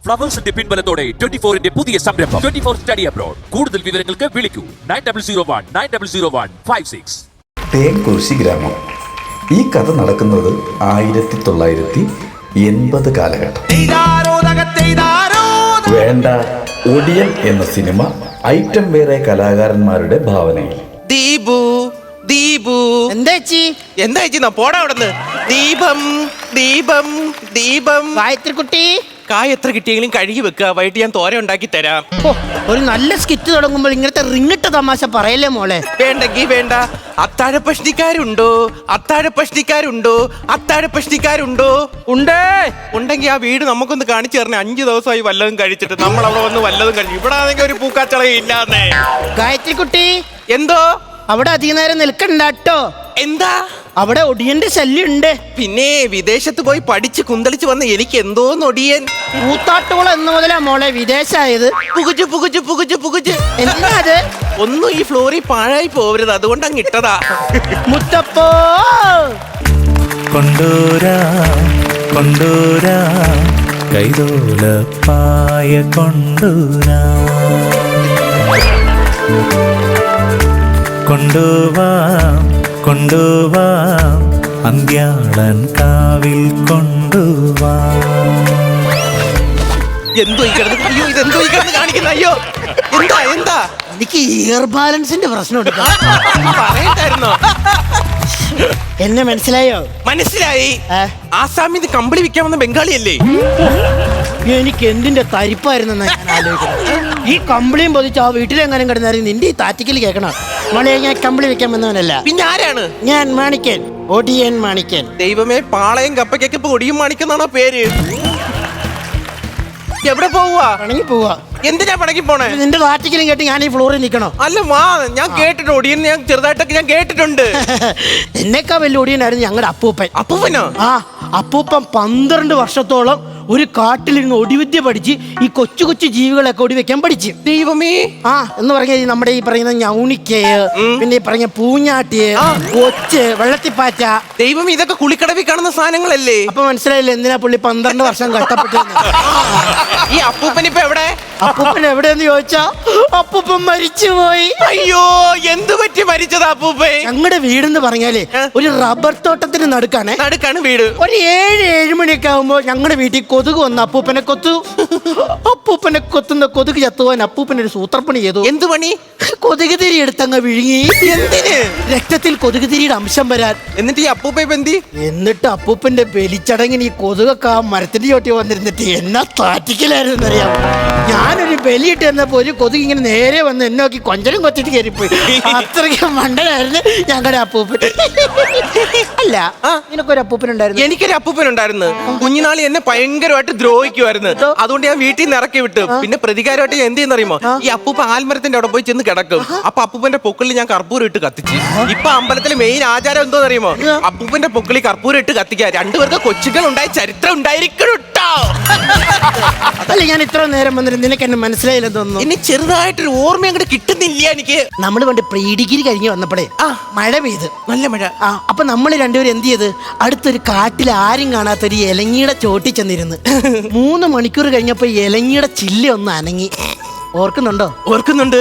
ഫ്ലവേഴ്സിന്റെ പിൻബലത്തോടെ 24-ന്റെ പുതിയ സംരംഭം 24 study abroad. കൂടുതൽ വിവരങ്ങൾക്ക് വിളിക്കൂ 9001900156. തേങ്കുറിശി ഗ്രാമം. ഈ കഥ നടക്കുന്നത് 1980 കാലഘട്ടം. വേണ്ട ഒടിയൻ എന്ന സിനിമ ഐറ്റം വേറെ കലാകാരന്മാരുടെ ഭാവനയിൽ. ദീപു ദീപു എന്താ പോടാ അവിടുന്ന്. ദീപം ദീപം ദീപം. ഗായത്രിക്കുട്ടി, കായ എത്ര കിട്ടിയെങ്കിലും കഴുകി വെക്കുക. വൈകിട്ട് ഞാൻ തോര ഉണ്ടാക്കി തരാം. ഒരു നല്ല സ്കിറ്റ് തുടങ്ങുമ്പോൾ ഇങ്ങനത്തെ റിങ്ങിട്ട തമാശ പറയല്ലേ മോളെ. വേണ്ടെങ്കി വേണ്ട. അത്താഴ പ്രശ്നിക്കാരുണ്ടോ? അത്താഴ പ്രശ്നിക്കാരുണ്ടോ? അത്താഴ പ്രശ്നിക്കാരുണ്ടോ? ഉണ്ടേ ഉണ്ടെങ്കിൽ ആ വീട് നമുക്കൊന്ന് കാണിച്ചു തരണേ. 5 ദിവസമായി വല്ലതും കഴിച്ചിട്ട് നമ്മൾ അവിടെ വന്ന് വല്ലതും കഴിച്ചു. ഇവിടെ ആണെങ്കിൽ ഒരു പൂക്കാച്ചളയില്ലാന്നേ. ഗായത്രിക്കുട്ടി, എന്തോ അവിടെ അധിക നേരം നിൽക്കണ്ടാട്ടോ. എന്താ? അവിടെ ഒടിയന്റെ ശല്യം ഉണ്ട്. പിന്നെ വിദേശത്ത് പോയി പഠിച്ച് കുന്തളിച്ച് വന്ന എനിക്ക് എന്തോന്ന് ഒടിയൻ. കൂത്താട്ടോളം എന്ന് മുതലാ മോളെ വിദേശായത്. പുകുജു പുകുജു പുകുജു പുകുജു. എന്താ അത്? ഒന്നും ഈ ഫ്ലോറിൽ പാഴായി പോവരുത്, അതുകൊണ്ട് അങ്ങ് ഇട്ടതാ. മുത്തപ്പോ കൊണ്ടോരാ കൊണ്ടോരാ കൈതോലപ്പായ കൊണ്ടോരാ കൊണ്ടുവാം കൊണ്ടുവാം അന്ത്യാളൻ കാവിൽ കൊണ്ടുവാം. എന്തോ ഈ കിടന്ന്, അയ്യോ ഇതെന്തോ ഈ കിടന്ന് കാണിക്കുന്ന, അയ്യോ എന്താ എന്താ? എനിക്ക് ഇയർ ബാലൻസിന്റെ പ്രശ്നം എടുക്കാം. പറയണ്ടായിരുന്നോ? എന്നെ മനസ്സിലായോ? മനസ്സിലായി. ആസാമിൽ നിന്ന് കമ്പിളി വിൽക്കാൻ വന്ന ബംഗാളിയല്ലേ? എനിക്ക് എന്തിന്റെ തരിപ്പായിരുന്നെന്നാ ഞാൻ ആലോചിക്കുന്നത്. ഈ കമ്പിളിയും പൊതിച്ച് ആ വീട്ടിലെങ്ങാനും കിടന്നായിരുന്നു നിന്റെ ഈ താറ്റിക്കൽ കേൾക്കണം. മോളെ, ഞാൻ കമ്പിളി വെക്കാൻ വന്നവനല്ല. പിന്നെ ആരാണ്? ഞാൻ മാണിക്കൻ, ഒടിയൻ മാണിക്കൻ. ദൈവമേ, പാളയം കപ്പയ്ക്കൊക്കെ ഇപ്പൊ ഒടിയും മാണിക്കെന്നാണോ പേര്? എവിടെ പോവാ? പണങ്ങി പോവാ. എന്തിനാ പണങ്ങി പോണേ? നിന്റെ താറ്റിക്കലും കേട്ട് ഞാൻ ഈ ഫ്ലോറിൽ നിൽക്കണോ? അല്ല വാ, ഞാൻ കേട്ടിട്ടുണ്ട് ഒടിയൻ. ഞാൻ ചെറുതായിട്ടൊക്കെ ഞാൻ കേട്ടിട്ടുണ്ട്. എന്നേക്കാ വലിയ ഒടിയനായിരുന്നു ഞങ്ങളുടെ അപ്പൂപ്പൻ. അപ്പൂപ്പനോ? ആ, അപ്പൂപ്പൻ 12 വർഷത്തോളം ഒരു കാട്ടിലിരുന്ന് ഒടിവിദ്യ പഠിച്ച് ഈ കൊച്ചു കൊച്ചു ജീവികളൊക്കെ ഒടിവെക്കാൻ പഠിച്ചു. ദൈവമേ. ആ എന്ന് പറഞ്ഞാൽ നമ്മുടെ ഈ പറയുന്ന ഞൗണിക്കേ, പിന്നെ ഈ പറഞ്ഞ പൂഞ്ഞാട്ടിയെ, ഒച്ച്, വെള്ളത്തിപ്പാറ്റ. ദൈവം, ഇതൊക്കെ കുളിക്കടവിൽ കാണുന്ന സാധനങ്ങളല്ലേ? അപ്പൊ മനസ്സിലായില്ലേ എന്തിനാ പുള്ളി 12 വർഷം കഷ്ടപ്പെട്ടത്? ഈ അപ്പൂപ്പൻ ഇപ്പൊ എവിടെ? അപ്പൂപ്പൻ എവിടെയെന്ന് ചോദിച്ചാ അപ്പൂപ്പൻ മരിച്ചുപോയി. അയ്യോ, എന്ത് പറ്റി മരിച്ചതാ അപ്പൂപ്പൻ? ഞങ്ങളുടെ വീടെന്ന് പറഞ്ഞാലേ ഒരു റബ്ബർ തോട്ടത്തിന് നടുക്കാണ് വീട്. ഒരു 7 മണിയൊക്കെ ആകുമ്പോ ഞങ്ങളുടെ വീട്ടിൽ കൊതുക് വന്ന് അപ്പൂപ്പനെ കൊത്തു. അപ്പൂപ്പനെ കൊത്തുന്ന കൊതുക് ചത്തുപോകാൻ അപ്പൂപ്പനൊരു സൂത്രപ്പണി ചെയ്തു. എന്ത് പണി? കൊതുക് തിരി എടുത്തങ്ങ് വിഴുങ്ങി. എന്തിന്? രക്തത്തിൽ കൊതുക് തിരിയുടെ അംശം വരാൻ. എന്നിട്ട് ഈ അപ്പൂപ്പ ബന്തി? എന്നിട്ട് അപ്പൂപ്പന്റെ ബലിച്ചടങ്ങിന് ഈ കൊതുകൊക്കെ ആ മരത്തിന്റെ ചോട്ടി വന്നിരുന്നിട്ട് എന്നാ താറ്റിക്കലായിരുന്നു അറിയാം. ഞാനൊരു ബലിയിട്ട് എന്നപ്പോ ഒരു കൊതുക് ഇങ്ങനെ നേരെ വന്ന് എന്നെ നോക്കി കൊഞ്ചനും കൊത്തിട്ട് കയറിപ്പോയി. അത്രയ്ക്ക് മണ്ടനായിരുന്നു ഞങ്ങളുടെ അപ്പൂപ്പൻ. അല്ല, നിനക്കൊരു അപ്പൂപ്പൻ ഉണ്ടായിരുന്നു? എനിക്കൊരു അപ്പൂപ്പൻ ഉണ്ടായിരുന്നു. കുഞ്ഞുനാളി എന്നെ ഭയങ്കരമായിട്ട് ദ്രോഹിക്കുമായിരുന്നു. അതുകൊണ്ട് ഞാൻ വീട്ടിൽ നിന്ന് ഇറക്കി വിട്ടു. പിന്നെ പ്രതികാരമായിട്ട് ഞാൻ എന്ത് ചെയ്യുന്നറിയുമോ? ഈ അപ്പൂപ്പ ആൽമരത്തിന്റെ അവിടെ പോയി ചെന്ന് കിടക്കും. അപ്പൊ അപ്പൂപ്പന്റെ പൊക്കിളിൽ ഞാൻ കർപ്പൂരം ഇട്ട് കത്തിച്ച്. ഇപ്പൊ അമ്പലത്തിലെ മെയിൻ ആചാരം എന്തോന്ന് അറിയുമോ? അപ്പൂപ്പന്റെ പൊക്കിളി കർപ്പൂരം ഇട്ട് കത്തിക്കുക. 2 പേർക്ക് കൊച്ചുകൾ ഉണ്ടായ ചരിത്രം ഉണ്ടായിരിക്കണം. അല്ല, ഞാൻ ഇത്ര നേരം വന്നിട്ട് നിനക്ക് എന്നെ മനസ്സിലായില്ലെന്ന് തോന്നുന്നു. ഇനി ചെറുതായിട്ടൊരു ഓർമ്മ അങ്ങോട്ട് കിട്ടുന്നില്ല എനിക്ക്. നമ്മൾ പണ്ട് പ്രീ ഡിഗ്രി കഴിഞ്ഞ് വന്നപ്പോഴേ മഴ പെയ്ത്, നല്ല മഴ. അപ്പൊ നമ്മൾ രണ്ടുപേരും എന്ത് ചെയ്ത്, അടുത്തൊരു കാട്ടിൽ ആരും കാണാത്തൊരു ഇലങ്ങിയുടെ ചോട്ടി ചെന്നിരുന്ന് 3 മണിക്കൂർ കഴിഞ്ഞപ്പോ ഇലങ്ങിയുടെ ചില്ല ഒന്ന് അനങ്ങി. ഓർക്കുന്നുണ്ടോ? ഓർക്കുന്നുണ്ട്.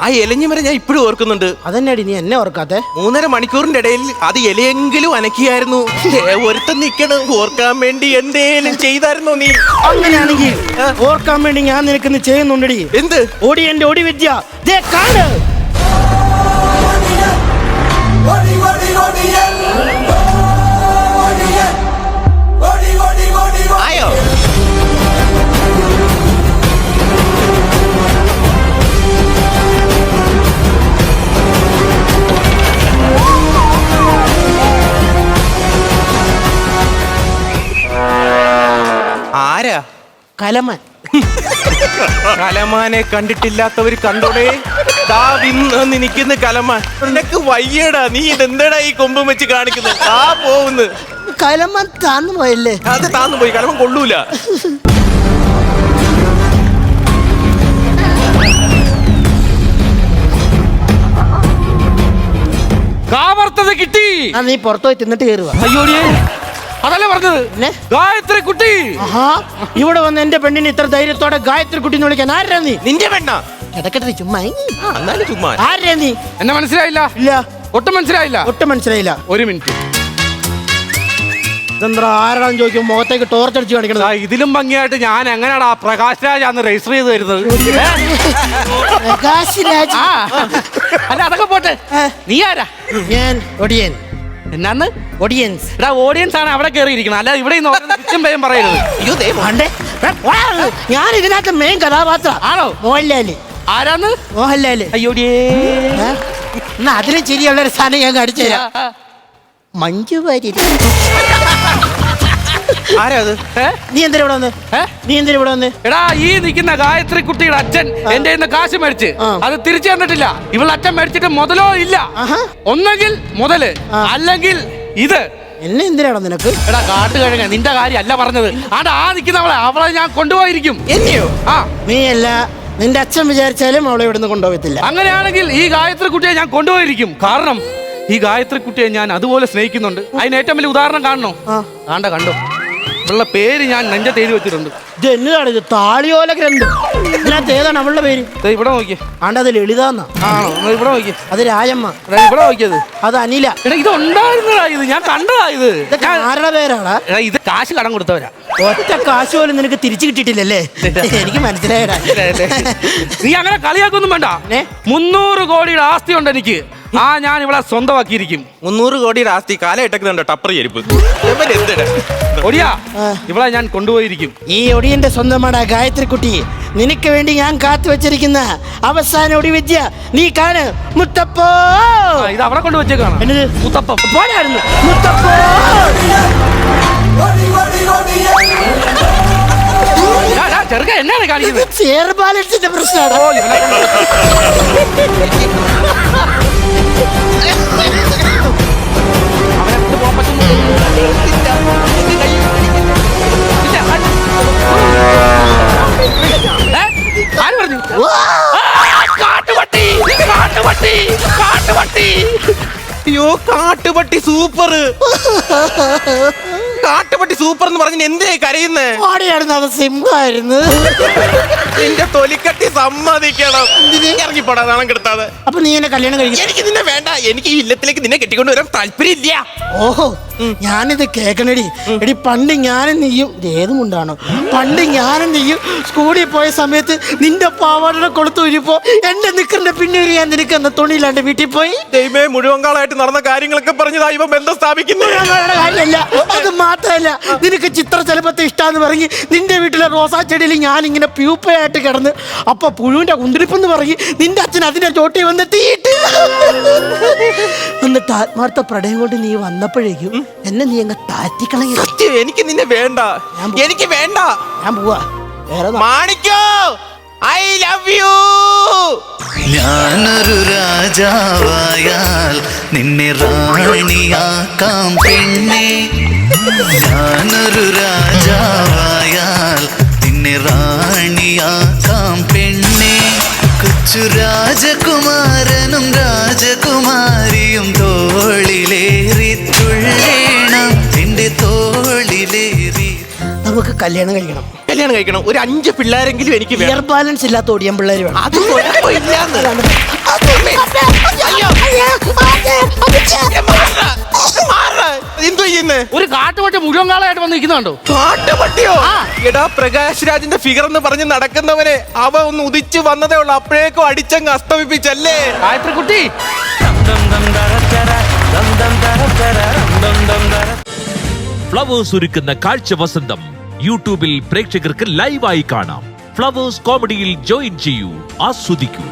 ആ ഇലഞ്ഞി വരെ ഞാൻ ഇപ്പോഴും ഓർക്കുന്നുണ്ട്. അതന്നെയാടി നീ എന്നെ ഓർക്കാത്തെ. 3.5 മണിക്കൂറിന്റെ ഇടയിൽ അത് ഇലയെങ്കിലും അനക്കിയായിരുന്നു. ഒരുത്തൻ നിക്കണം ഓർക്കാൻ വേണ്ടി എന്തേലും ചെയ്തായിരുന്നോ നീ? അങ്ങനെയാണെങ്കിൽ ഓർക്കാൻ വേണ്ടി ഞാൻ നിനക്ക് ചെയ്യുന്നുണ്ടടി. എന്ത്? ഓടി എന്റെ ഒടി വിദ്യ ദേ കാണ്. ആയോ? ആരാ? കലമൻ. കലമാനെ കണ്ടിട്ടില്ലാത്തവര് കണ്ടോടെ. നിൽക്കുന്ന കലമാൻ. നിനക്ക് വയ്യടാ, നീ ഇതെന്താടാ ഈ കൊമ്പും വെച്ച് കാണിക്കുന്നത്? ആ പോവുന്ന്. കലമൻ താന്നു പോയല്ലേ? അത് താന്നു പോയി. കലമൻ കൊള്ളൂല. കാവർത്തത് കിട്ടി. നീ പുറത്തുപോയി തിന്നിട്ട് കയറുക. അയ്യോടിയേ, അതല്ലേ പറഞ്ഞത് പിന്നെ? ഗായത്രി കുട്ടി. ആഹാ, ഇവിടെ വന്ന് എന്റെ പെണ്ണിനെ ഇത്ര ധൈര്യത്തോടെ ഗായത്രി കുട്ടി എന്ന് വിളിക്കാൻ ആരാ നീ? നിന്റെ പെണ്ണ കിടക്കട്ടെ ചുമ്മാ. എന്നാലും ചുമ്മാ ആരാ നീ? എന്നെ മനസ്സിലായില്ല? ഇല്ല, ഒട്ടും മനസ്സിലായില്ല. ഒട്ടും മനസ്സിലായില്ല. ഒരു മിനിറ്റ്. ഇതെന്താ ആരാണെന്ന് ചോദിക്കും മുഖത്തേക്ക് ടോർച്ച് അടിച്ച് കാണിക്കണത്? ഇതിലും ഭംഗിയായിട്ട് ഞാൻ എങ്ങനെയാടാ പ്രകാശ് രാജ് അന്ന് രജിസ്റ്റർ ചെയ്ത് തരുന്നത്? പ്രകാശ് രാജ്. ആ, അല്ല അതൊക്കെ പോട്ടെ. നീ ആരാ? ഞാൻ ഒടിയൻ. എന്നാന്ന്? ഒടിയൻസ്. എടാ ഓഡിയൻസ് ആണ് അവിടെ കയറിയിരിക്കണം, അല്ല ഇവിടെ പേരും പറയരുത്. അയ്യോ ദേ വേണ്ടേ? ഞാൻ ഇതിനകത്ത് മെയിൻ കഥാപാത്രം ആണോ? മോഹൻലാല്. ആരാന്ന്? മോഹൻലാല്. അയ്യോടിയേ. എന്നാ അതിലും ശരിയുള്ള ഒരു സാധനം ഞാൻ കാണിച്ചു തരാം. മഞ്ജു വാര്യർ. ആരാ അത്? നീ എന്തിനാ ഇവിടെ വന്ന്? നീ എന്തിനാ ഇവിടെ വന്ന്? എടാ ഈ നിൽക്കുന്ന ഗായത്രി കുട്ടിയുടെ അച്ഛൻ എന്റെ കയ്യിന്ന് കാശ് മേടിച്ച് അത് തിരിച്ചു തന്നിട്ടില്ല. ഇവളുടെ അച്ഛൻ മേടിച്ചിട്ട് മുതലോ ഇല്ല. ഒന്നെങ്കിൽ മുതല്, അല്ലെങ്കിൽ ഇത്. എന്നെ എന്തിനാണോ നിനക്ക്? എടാ കാട്ടുകഴുക, നിന്റെ കാര്യം അല്ല പറഞ്ഞത്. ആടാ ആ നിൽക്കുന്നവളെ, അവളെ ഞാൻ കൊണ്ടുപോയിരിക്കും. എന്നെയോ? ആ, നീ അല്ല, നിന്റെ അച്ഛൻ വിചാരിച്ചാലും അവളെ ഇവിടുന്ന് കൊണ്ടുപോകത്തില്ല. അങ്ങനെയാണെങ്കിൽ ഈ ഗായത്രി കുട്ടിയെ ഞാൻ കൊണ്ടുപോയിരിക്കും. കാരണം ഈ ഗായത്രി കുട്ടിയെ ഞാൻ അതുപോലെ സ്നേഹിക്കുന്നുണ്ട്. അതിന് ഏറ്റവും വലിയ ഉദാഹരണം കാണണോ? കണ്ടോ, അവളുടെ പേര് ഞാൻ നെഞ്ചത്ത് എഴുതി വെച്ചിട്ടുണ്ട്. ഇത് എന്നതാണ് ഇത്? താളിയോല ഗ്രന്ഥം. ഇതിനകത്ത് ഏതാണ് അവളുടെ പേര്? ഇവിടെ നോക്കിയേ. ആണ്ട് അത് ലളിതാന്നാ. ആണോ? ഇവിടെ നോക്കിയേ. അത് രാജമ്മ. ഇവിടെ നോക്കിയത്. അത് അനില. എടാ ഇത് ഉണ്ടായിരുന്നതാ, ഇത് ഞാൻ കണ്ടതാ. ഇതൊക്കെ ആരുടെ പേരാടാ? എടാ ഇത് കാശ് കടം കൊടുത്തവരാ. ഒറ്റ കാശ് പോലും നിനക്ക് തിരിച്ചു കിട്ടിയിട്ടില്ലല്ലേ? എനിക്ക് മനസ്സിലായടാ. നീ അങ്ങനെ കളിയാക്കൊന്നും വേണ്ട. 300 കോടിയുടെ ആസ്തി ഉണ്ട് എനിക്ക്. ഞാൻ ഇവിടെ സ്വന്തമാക്കിയിരിക്കും. 300 കോടിയുടെ ആസ്തി കാലഘട്ടക്കുന്നുണ്ടോ ടപ്പർ ചെരുപ്പ്? ഒടിയാ, ഇവിടെ ഞാൻ കൊണ്ടുപോയിരിക്കും. ഈ ഒടിയന്റെ സ്വന്തമാണ് ഗായത്രി കുട്ടി. നിനക്ക് വേണ്ടി ഞാൻ കാത്തു വെച്ചിരിക്കുന്ന അവസാന ഒടി വിദ്യ നീ കാണ്. മുത്തപ്പോ. ഇത് അവിടെ കൊണ്ട് വെച്ചേക്കാണ്. എന്നത്? മുത്തപ്പം. പോരായിരുന്നു. മുത്തപ്പോ. ചെറുക്ക എന്നാണ് കാണിക്കുന്നത്? ചെയർ ബാലൻസിന്റെ പ്രശ്നമാണ്. ആര് പറഞ്ഞു? കാട്ടുപട്ടി, കാട്ടുപട്ടി, കാട്ടുപട്ടി. അയ്യോ കാട്ടുപട്ടി സൂപ്പർ. കാട്ടുപട്ടി സൂപ്പർ എന്ന് പറഞ്ഞ എന്തിനാ കരയുന്നേ? ഓടിയായിരുന്നു, അത് സിംഹമായിരുന്നു. നിന്റെ തൊലിക്കട്ടി സമ്മതിക്കണം. ഇറങ്ങിപ്പോടാ നാണം കെടുത്താതെ. അപ്പൊ നീ എന്നെ കല്യാണം കഴിക്കും? എനിക്ക് നിന്നെ വേണ്ട. എനിക്ക് ഈ ഇല്ലത്തിലേക്ക് നിന്നെ കെട്ടിക്കൊണ്ട് വരാൻ താല്പര്യമില്ല. ഓഹോ, ഞാനിത് കേക്കണടി. എടി പണ്ട് ഞാനും നീയും, ഏതും കൊണ്ടാണോ, പണ്ട് ഞാനും നീയും സ്കൂളിൽ പോയ സമയത്ത് നിന്റെ പാവാട കൊളുത്തു ഊരിപ്പോ എന്റെ നിക്കറിന്റെ പിന്നെ ഞാൻ നിനക്ക് എന്ന തുണിയിലാണ്ട് വീട്ടിൽ പോയി. ദൈവമേ, മുഴുവങ്കാളായിട്ട് നടന്ന കാര്യങ്ങളൊക്കെ പറഞ്ഞതാ ഇവ ബന്ധം സ്ഥാപിക്കുന്നു. കാര്യമല്ല, അത് മാത്രമല്ല, നിനക്ക് ചിത്രശലഭത്തെ ഇഷ്ടാന്ന് പറഞ്ഞ് നിന്റെ വീട്ടിലെ റോസാ ചെടിയിൽ ഞാൻ ഇങ്ങനെ പ്യൂപ്പയായിട്ട് കിടന്ന് അപ്പൊ പുഴുവിന്റെ കുന്തിരിപ്പെന്ന് പറഞ്ഞ് നിന്റെ അച്ഛൻ അതിന്റെ ചോട്ടി വന്ന് തീയിട്ട് എന്നിട്ട് ആത്മാർത്ഥ പ്രണയം കൊണ്ട് നീ വന്നപ്പോഴേക്കും എന്നെ നീ അങ്ങ് താറ്റിക്കളഞ്ഞ. സത്യം, എനിക്ക് നിന്നെ വേണ്ട. എനിക്ക് വേണ്ട. ഞാൻ പോവാ. വേറെ മാണിക്കോ, ഐ ലവ് യു. ഞാനൊരു രാജാവായാൽ നിന്നെ റാണിയാക്കാം പെണ്ണേ. ഞാനൊരു രാജാവായാൽ നിന്നെ റാണിയാക്കാം പെണ്ണേ. കൊച്ചു രാജകുമാരനും രാജകുമാരിയും തോളിലേറി തുള്ളേണം എന്റെ തോളിലേറി. നമുക്ക് കല്യാണം കഴിക്കണം. കല്യാണം കഴിക്കണം. ഒരു 5 പിള്ളേരെങ്കിലും എനിക്ക് വേണം. ഇയർ ബാലൻസ് ഇല്ലാത്ത ഒടിയൻ പിള്ളേര് വേണം. അത് കുഴപ്പമില്ലാന്ന്. എന്തോ ചെയ്യുന്നേ? ഒരു കാട്ടുപട്ടി മുഴുവൻ കാളായിട്ട് വന്ന് നിൽക്കുന്നുണ്ടോ? കാട്ടുപട്ടിയോ? എടാ പ്രകാശ് രാജിന്റെ ഫിഗർ എന്ന് പറഞ്ഞ് നടക്കുന്നവനെ അവ ഒന്ന് ഉദിച്ചു വന്നതേ ഉള്ളു, അപ്പോഴേക്കും അടിച്ചങ്ങ് അസ്തമിപ്പിച്ചല്ലേ. ഗായത്രി കുട്ടി. ഫ്ലവേഴ്സ് ഒരുക്കുന്ന കാഴ്ച വസന്തം യൂട്യൂബിൽ പ്രേക്ഷകർക്ക് ലൈവായി കാണാം. ഫ്ലവേഴ്സ് കോമഡിയിൽ ജോയിൻ ചെയ്യൂ, ആസ്വദിക്കൂ.